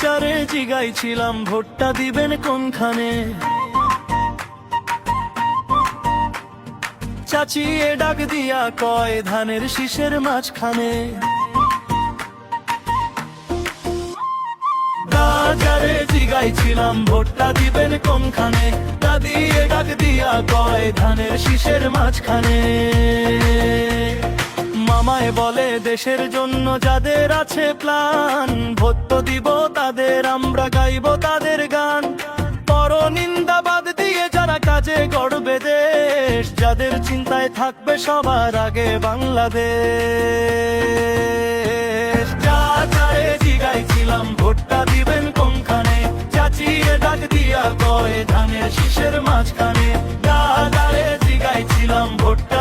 চারে জিগাইছিলাম ভোটটা দিবেন কোনখানে। চাচি এ ডাক দিয়া কয় ধানের শীষের মাঝখানে। চারে জিগাইছিলাম ভোটটা দিবেন কোনখানে। দাদি এ ডাক দিয়া কয় ধানের শীষের মাঝখানে। মামায় বলে দেশের জন্য যাদের আছে প্ল্যান, ভোট তো দিব তাদের, আমরা গাইব তাদের গান। পরনিন্দা বাদ দিয়ে যারা কাজে গড়বে দেশ, যাদের চিন্তায় থাকবে সবার আগে বাংলাদেশ। চাচারে জিগাইছিলাম ভোটটা দিবেন কোনখানে। চাচি এ ডাক দিয়া কয় ধানের শীষের মাঝখানে। দাদারে জিগাইছিলাম ভোটটা